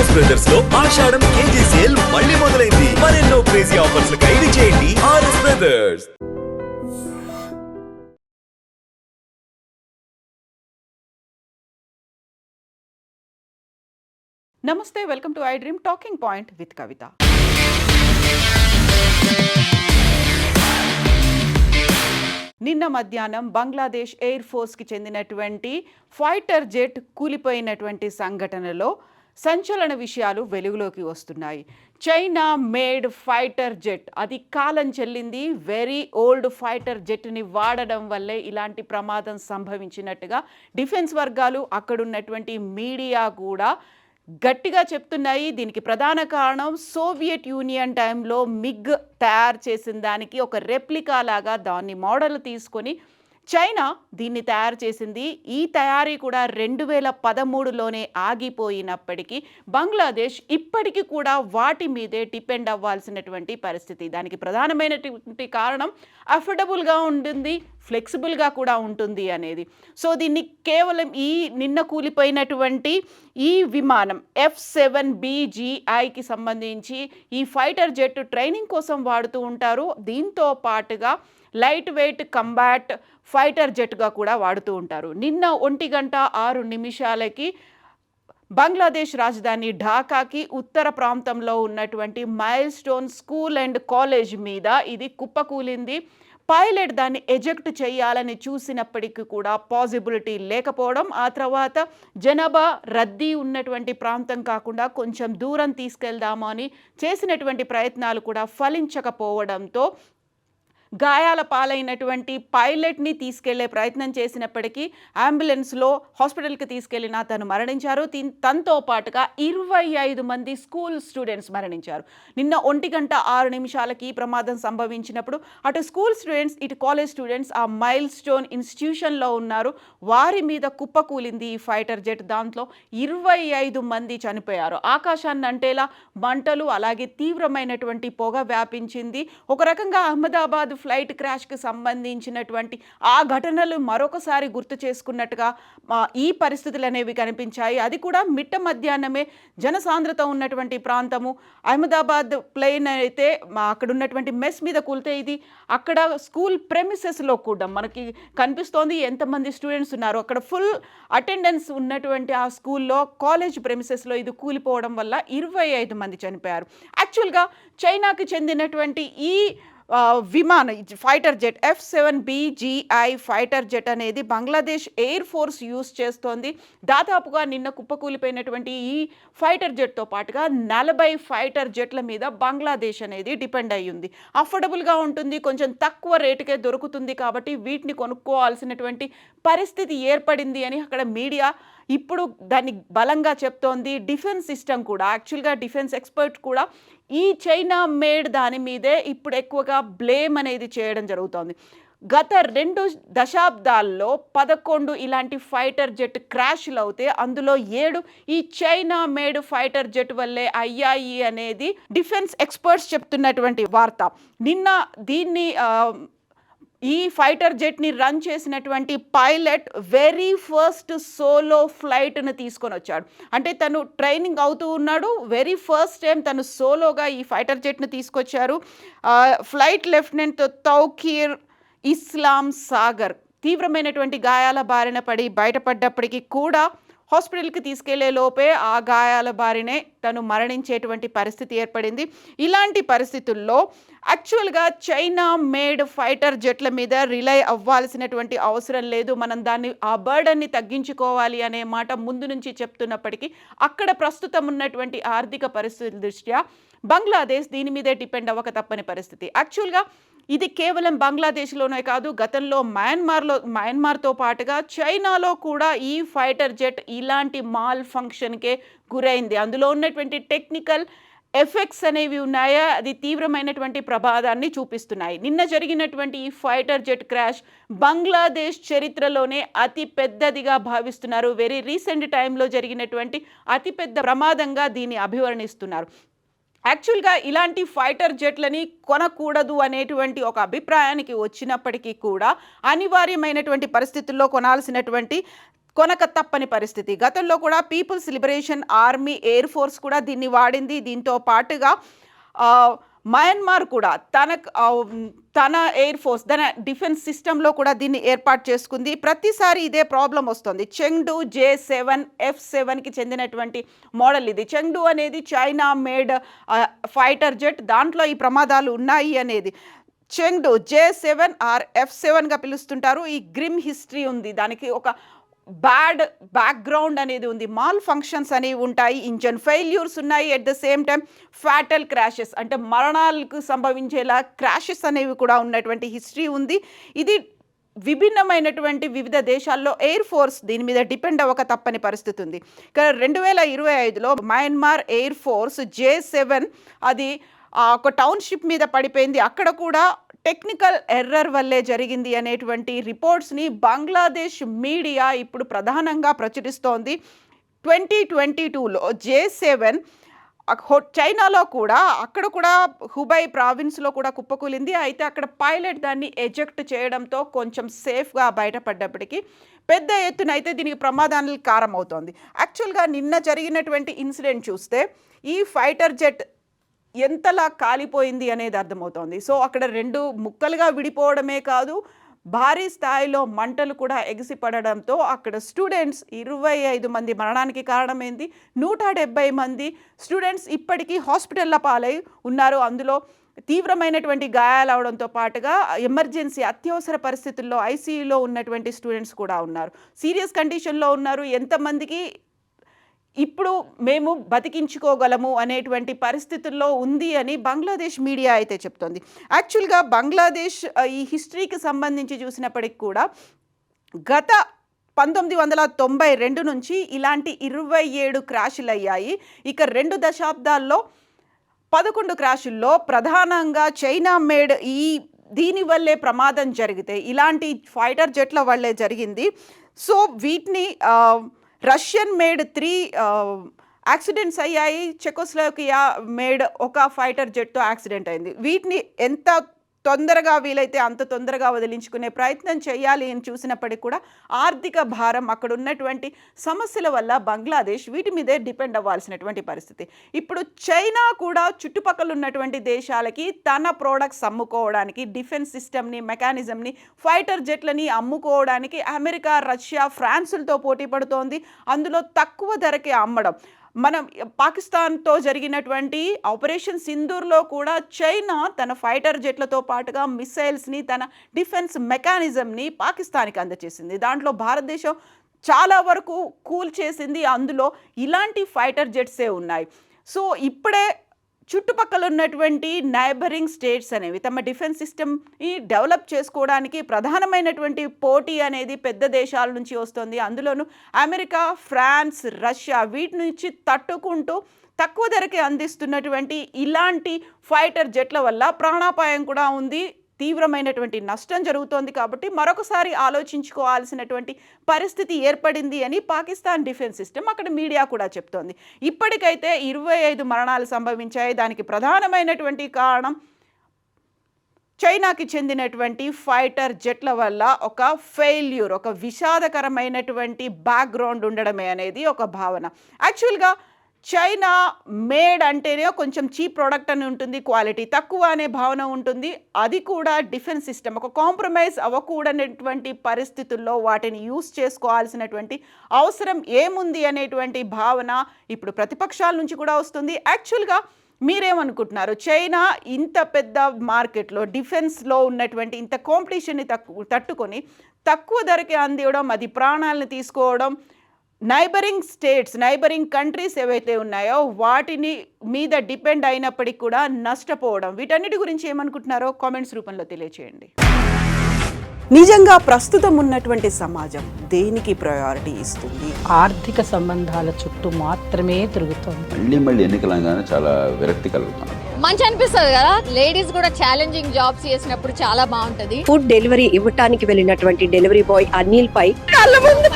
RS brothers లో ఆషాఢం KG sale మళ్ళీ మొదలైంది. మరెన్నో క్రేజీ ఆఫర్స్ ఖైదీ చేయండి ఆర్ఎస్ బ్రదర్స్. నమస్తే, welcome to iDream talking point with Kavitha. నిన్న మధ్యాహ్నం బంగ్లాదేశ్ ఎయిర్ ఫోర్స్కి చెందినటువంటి ఫైటర్ జెట్ కూలిపోయినటువంటి సంఘటనలో సంచలన విషయాలు వెలుగులోకి వస్తున్నాయి. చైనా మేడ్ ఫైటర్ జెట్, అది కాలం చెల్లింది. వెరీ ఓల్డ్ ఫైటర్ జెట్ని వాడడం వల్లే ఇలాంటి ప్రమాదం సంభవించినట్టుగా డిఫెన్స్ వర్గాలు, అక్కడున్నటువంటి మీడియా కూడా గట్టిగా చెప్తున్నాయి. దీనికి ప్రధాన కారణం సోవియట్ యూనియన్ టైంలో మిగ్ తయారు చేసిన దానికి ఒక రెప్లికా లాగా దాన్ని మోడల్ తీసుకొని చైనా దీన్ని తయారు చేసింది. ఈ తయారీ కూడా 2013లోనే ఆగిపోయినప్పటికీ బంగ్లాదేశ్ ఇప్పటికీ కూడా వాటి మీదే డిపెండ్ అవ్వాల్సినటువంటి పరిస్థితి. దానికి ప్రధానమైనటువంటి కారణం అఫోర్డబుల్గా ఉంటుంది, ఫ్లెక్సిబుల్గా కూడా ఉంటుంది అనేది. సో దీన్ని కేవలం ఈ నిన్న కూలిపోయినటువంటి ఈ విమానం F-7BGIకి సంబంధించి ఈ ఫైటర్ జెట్ ట్రైనింగ్ కోసం వాడుతూ ఉంటారు. దీంతో పాటుగా లైట్ వెయిట్ కంబాట్ ఫైటర్ జెట్గా కూడా వాడుతూ ఉంటారు. నిన్న 1:06 బంగ్లాదేశ్ రాజధాని ఢాకాకి ఉత్తర ప్రాంతంలో ఉన్నటువంటి mile stone school and college మీద ఇది కుప్పకూలింది. పైలట్ దాన్ని ఎజెక్ట్ చేయాలని చూసినప్పటికీ కూడా పాసిబిలిటీ లేకపోవడం, ఆ తర్వాత జనాభా రద్దీ ఉన్నటువంటి ప్రాంతం కాకుండా కొంచెం దూరం తీసుకెళ్దాము అని చేసినటువంటి ప్రయత్నాలు కూడా ఫలించకపోవడంతో గాయాల పాలైనటువంటి పైలట్ని తీసుకెళ్లే ప్రయత్నం చేసినప్పటికీ అంబులెన్స్లో హాస్పిటల్కి తీసుకెళ్లిన తను మరణించారు. తనతో పాటుగా 25 మంది స్కూల్ స్టూడెంట్స్ మరణించారు. నిన్న 1:06 ప్రమాదం సంభవించినప్పుడు అటు స్కూల్ స్టూడెంట్స్, ఇటు కాలేజ్ స్టూడెంట్స్ ఆ మైల్ స్టోన్ ఇన్స్టిట్యూషన్లో ఉన్నారు. వారి మీద కుప్పకూలింది ఈ ఫైటర్ జెట్. దాంట్లో 25 మంది చనిపోయారు. ఆకాశాన్ని అంటేలా మంటలు, అలాగే తీవ్రమైనటువంటి పొగ వ్యాపించింది. ఒక రకంగా అహ్మదాబాద్ ఫ్లైట్ క్రాష్కి సంబంధించినటువంటి ఆ ఘటనలు మరొకసారి గుర్తు చేసుకున్నట్టుగా ఈ పరిస్థితులు అనేవి కనిపించాయి. అది కూడా మిట్ట మధ్యాహ్నమే జనసాంద్రత ఉన్నటువంటి ప్రాంతము. అహ్మదాబాద్ ప్లేన్ అయితే అక్కడ ఉన్నటువంటి మెస్ మీద కూలితే ఇది అక్కడ స్కూల్ ప్రెమిసెస్లో కూడా మనకి కనిపిస్తోంది ఎంతమంది స్టూడెంట్స్ ఉన్నారు. అక్కడ ఫుల్ అటెండెన్స్ ఉన్నటువంటి ఆ స్కూల్లో కాలేజ్ ప్రెమిసెస్లో ఇది కూలిపోవడం వల్ల 25 మంది చనిపోయారు. యాక్చువల్గా చైనాకి చెందినటువంటి ఈ విమానం fighter jet F-7BGI fighter jet అనేది బంగ్లాదేశ్ ఎయిర్ ఫోర్స్ యూజ్ చేస్తోంది. దాదాపుగా నిన్న కుప్పకూలిపోయినటువంటి ఈ ఫైటర్ జెట్తో పాటుగా 40 ఫైటర్ జెట్ల మీద బంగ్లాదేశ్ అనేది డిపెండ్ అయ్యి ఉంది. అఫోర్డబుల్గా ఉంటుంది, కొంచెం తక్కువ రేటుకే దొరుకుతుంది కాబట్టి వీటిని కొనుక్కోవాల్సినటువంటి పరిస్థితి ఏర్పడింది అని అక్కడ మీడియా ఇప్పుడు దాన్ని బలంగా చెప్తోంది. డిఫెన్స్ సిస్టమ్ కూడా, యాక్చువల్గా డిఫెన్స్ ఎక్స్పర్ట్ కూడా ఈ చైనా మేడ్ దాని మీదే ఇప్పుడు ఎక్కువగా బ్లేమ్ అనేది చేయడం జరుగుతోంది. గత 2 దశాబ్దాల్లో 11 ఇలాంటి ఫైటర్ జెట్ క్రాష్లు అవుతే అందులో 7 ఈ చైనా మేడ్ ఫైటర్ జెట్ వల్లే అయ్యాయి అనేది డిఫెన్స్ ఎక్స్పర్ట్స్ చెప్తున్నటువంటి వార్త. నిన్న దీన్ని ఈ ఫైటర్ జెట్ని రన్ చేసినటువంటి పైలట్ వెరీ ఫస్ట్ సోలో ఫ్లైట్ను తీసుకొని వచ్చాడు. అంటే తను ట్రైనింగ్ అవుతూ ఉన్నాడు, వెరీ ఫస్ట్ టైం తను సోలోగా ఈ ఫైటర్ జెట్ని తీసుకొచ్చారు. ఫ్లైట్ లెఫ్టినెంట్ తౌకీర్ ఇస్లాం సాగర్ తీవ్రమైనటువంటి గాయాల బారిన పడి బయటపడ్డప్పటికీ కూడా హాస్పిటల్కి తీసుకెళ్లే లోపే ఆ గాయాల బారినే తను మరణించేటువంటి పరిస్థితి ఏర్పడింది. ఇలాంటి పరిస్థితుల్లో యాక్చువల్గా చైనా మేడ్ ఫైటర్ జెట్ల మీద రిలై అవ్వాల్సినటువంటి అవసరం లేదు, మనం దాన్ని ఆ బర్డన్ని తగ్గించుకోవాలి అనే మాట ముందు నుంచి చెప్తున్నప్పటికీ అక్కడ ప్రస్తుతం ఉన్నటువంటి ఆర్థిక పరిస్థితుల దృష్ట్యా బంగ్లాదేశ్ దీని మీదే డిపెండ్ అవ్వక తప్పని పరిస్థితి. యాక్చువల్గా ఇది కేవలం బంగ్లాదేశ్లోనే కాదు, గతంలో మయన్మార్తో పాటుగా చైనాలో కూడా ఈ ఫైటర్ జెట్ ఇలాంటి మాల్ ఫంక్షన్కే గురైంది. అందులో ఉన్నటువంటి టెక్నికల్ ఎఫెక్ట్స్ అనేవి ఉన్నాయా, అది తీవ్రమైనటువంటి ప్రమాదాన్ని చూపిస్తున్నాయి. నిన్న జరిగినటువంటి ఈ ఫైటర్ జెట్ క్రాష్ బంగ్లాదేశ్ చరిత్రలోనే అతి పెద్దదిగా భావిస్తున్నారు. వెరీ రీసెంట్ టైంలో జరిగినటువంటి అతిపెద్ద ప్రమాదంగా దీన్ని అభివర్ణిస్తున్నారు. యాక్చువల్గా ఇలాంటి ఫైటర్ జెట్లని కొనకూడదు అనేటువంటి ఒక అభిప్రాయానికి వచ్చినప్పటికీ కూడా అనివార్యమైనటువంటి పరిస్థితుల్లో కొనాల్సినటువంటి కొనక తప్పని పరిస్థితి. గతంలో కూడా People's Liberation Army, air force కూడా దీన్ని వాడింది. దీంతో పాటుగా మయన్మార్ కూడా తన ఎయిర్ ఫోర్స్, తన డిఫెన్స్ సిస్టంలో కూడా దీన్ని ఏర్పాటు చేసుకుంది. ప్రతిసారి ఇదే ప్రాబ్లం వస్తుంది. చెంగ్డు J7 F7కి చెందినటువంటి మోడల్ ఇది. చెంగ్డు అనేది చైనా మేడ్ ఫైటర్ జెట్. దాంట్లో ఈ ప్రమాదాలు ఉన్నాయి అనేది. చెంగ్డు J7 ఆర్ F7గా పిలుస్తుంటారు. ఈ గ్రిమ్ హిస్టరీ ఉంది, దానికి ఒక బ్యాక్గ్రౌండ్ అనేది ఉంది, మాల్ ఫంక్షన్స్ అనేవి ఉంటాయి, ఇంజన్ ఫెయిల్యూర్స్ ఉన్నాయి, at the same time fatal crashes అంటే మరణాలకు సంభవించేలా క్రాషెస్ అనేవి కూడా ఉన్నటువంటి హిస్టరీ ఉంది. ఇది విభిన్నమైనటువంటి వివిధ దేశాల్లో ఎయిర్ ఫోర్స్ దీని మీద డిపెండ్ అవ్వక తప్పని పరిస్థితి ఉంది. ఇక్కడ 2025లో మయన్మార్ ఎయిర్ ఫోర్స్ J7 అది ఒక టౌన్షిప్ మీద పడిపోయింది. అక్కడ కూడా టెక్నికల్ ఎర్రర్ వల్లే జరిగింది అనేటువంటి రిపోర్ట్స్ని బంగ్లాదేశ్ మీడియా ఇప్పుడు ప్రధానంగా ప్రచురిస్తోంది. 2022లో J7 చైనాలో కూడా అక్కడ కూడా హుబై ప్రావిన్స్లో కూడా కుప్పకూలింది. అయితే అక్కడ పైలట్ దాన్ని ఎజెక్ట్ చేయడంతో కొంచెం సేఫ్గా బయటపడ్డప్పటికీ పెద్ద ఎత్తున అయితే దీనికి ప్రమాదానికి కారణమవుతోంది. యాక్చువల్గా నిన్న జరిగినటువంటి ఇన్సిడెంట్ చూస్తే ఈ ఫైటర్ జెట్ ఎంతలా కాలిపోయింది అనేది అర్థమవుతోంది. సో అక్కడ 2 ముక్కలుగా విడిపోవడమే కాదు, భారీ స్థాయిలో మంటలు కూడా ఎగిసిపడడంతో అక్కడ స్టూడెంట్స్ 25 మంది మరణానికి కారణమైంది. 170 మంది స్టూడెంట్స్ ఇప్పటికీ హాస్పిటల్ల పాలై ఉన్నారు. అందులో తీవ్రమైనటువంటి గాయాలు అవడంతో పాటుగా ఎమర్జెన్సీ అత్యవసర పరిస్థితుల్లో ఐసీయూలో ఉన్నటువంటి స్టూడెంట్స్ కూడా ఉన్నారు. సీరియస్ కండిషన్లో ఉన్నారు. ఎంతమందికి ఇప్పుడు మేము బతికించుకోగలము అనేటువంటి పరిస్థితుల్లో ఉంది అని బంగ్లాదేశ్ మీడియా అయితే చెప్తోంది. యాక్చువల్గా బంగ్లాదేశ్ ఈ హిస్టరీకి సంబంధించి చూసినప్పటికి కూడా గత 1992 నుంచి ఇలాంటి 27 క్రాషులు అయ్యాయి. ఇక 2 దశాబ్దాల్లో 11 క్రాషుల్లో ప్రధానంగా చైనా మేడ్ దీనివల్లే ప్రమాదం జరిగితే ఇలాంటి ఫైటర్ జెట్ల వల్లే జరిగింది. సో వీటిని రష్యన్ మేడ్ 3 యాక్సిడెంట్స్ అయ్యాయి. చెకోస్లోవాకియా మేడ్ ఒక ఫైటర్ జెట్తో యాక్సిడెంట్ అయింది. వీటిని ఎంత తొందరగా వీలైతే అంత తొందరగా వదిలించుకునే ప్రయత్నం చేయాలి అని చూసినప్పటికీ కూడా ఆర్థిక భారం, అక్కడ ఉన్నటువంటి సమస్యల వల్ల బంగ్లాదేశ్ వీటి మీదే డిపెండ్ అవ్వాల్సినటువంటి పరిస్థితి. ఇప్పుడు చైనా కూడా చుట్టుపక్కల ఉన్నటువంటి దేశాలకి తన ప్రోడక్ట్స్ అమ్ముకోవడానికి, డిఫెన్స్ సిస్టమ్ని, మెకానిజంని, ఫైటర్ జెట్లని అమ్ముకోవడానికి అమెరికా, రష్యా, ఫ్రాన్స్లతో పోటీ పడుతోంది. అందులో తక్కువ ధరకే అమ్మడం. మనం పాకిస్తాన్తో జరిగినటువంటి ఆపరేషన్ సింధూర్లో కూడా చైనా తన ఫైటర్ జెట్లతో పాటుగా మిసైల్స్ని, తన డిఫెన్స్ మెకానిజంని పాకిస్తాన్కి అందజేసింది. దాంట్లో భారతదేశం చాలా వరకు కూల్ చేసింది. అందులో ఇలాంటి ఫైటర్ జెట్సే ఉన్నాయి. సో ఇప్పుడే చుట్టుపక్కల ఉన్నటువంటి నైబరింగ్ స్టేట్స్ అనేవి తమ డిఫెన్స్ సిస్టమ్ని డెవలప్ చేసుకోవడానికి ప్రధానమైనటువంటి పోటీ అనేది పెద్ద దేశాల నుంచి వస్తుంది. అందులోనూ అమెరికా, ఫ్రాన్స్, రష్యా వీటి నుంచి తట్టుకుంటూ తక్కువ ధరకే అందిస్తున్నటువంటి ఇలాంటి ఫైటర్ జెట్ల వల్ల ప్రాణాపాయం కూడా ఉంది, తీవ్రమైనటువంటి నష్టం జరుగుతోంది. కాబట్టి మరొకసారి ఆలోచించుకోవాల్సినటువంటి పరిస్థితి ఏర్పడింది అని పాకిస్తాన్ డిఫెన్స్ సిస్టమ్, అక్కడ మీడియా కూడా చెప్తోంది. ఇప్పటికైతే 25 మరణాలు సంభవించాయి. దానికి ప్రధానమైనటువంటి కారణం చైనాకి చెందినటువంటి ఫైటర్ జెట్ల వల్ల ఒక ఫెయిల్యూర్, ఒక విషాదకరమైనటువంటి బ్యాక్గ్రౌండ్ ఉండడమే అనేది ఒక భావన. యాక్చువల్గా చైనా మేడ్ అంటేనే కొంచెం చీప్ ప్రోడక్ట్ అని ఉంటుంది, క్వాలిటీ తక్కువ అనే భావన ఉంటుంది. అది కూడా డిఫెన్స్ సిస్టమ్ ఒక కాంప్రమైజ్ అవ్వకూడనటువంటి పరిస్థితుల్లో వాటిని యూస్ చేసుకోవాల్సినటువంటి అవసరం ఏముంది అనేటువంటి భావన ఇప్పుడు ప్రతిపక్షాల నుంచి కూడా వస్తుంది. యాక్చువల్గా మీరేమనుకుంటున్నారు? చైనా ఇంత పెద్ద మార్కెట్లో డిఫెన్స్లో ఉన్నటువంటి ఇంత కాంపిటీషన్ని తట్టుకొని తక్కువ ధరకే అందివ్వడం, అది ప్రాణాలను తీసుకోవడం, నైబరింగ్ స్టేట్స్, నైబరింగ్ కంట్రీస్ ఏవైతే ఉన్నాయో వాటిని మీద డిపెండ్ అయినప్పటికీ కూడా నష్టపోవడం, వీటన్నిటి గురించి ఏమనుకుంటున్నారో కామెంట్స్ రూపంలో తెలియచేయండి. నిజంగా ప్రస్తుతం ఉన్నటువంటి సమాజం దేనికి ప్రయారిటీ ఇస్తుంది? ఆర్థిక సంబంధాల చుట్టూ మాత్రమే తిరుగుతుంది. మళ్ళీ ఎన్నికలంగానే చాలా విరక్తి కలుగుతాం. మంచి అనిపిస్తుంది కదా, లేడీస్ కూడా ఛాలెంజింగ్ జాబ్స్ చేసినప్పుడు చాలా బాగుంటది. ఫుడ్ డెలివరీ ఇవ్వటానికి వెళ్ళినటువంటి డెలివరీ బాయ్ అనిల్ పై కళ్ళ ముందు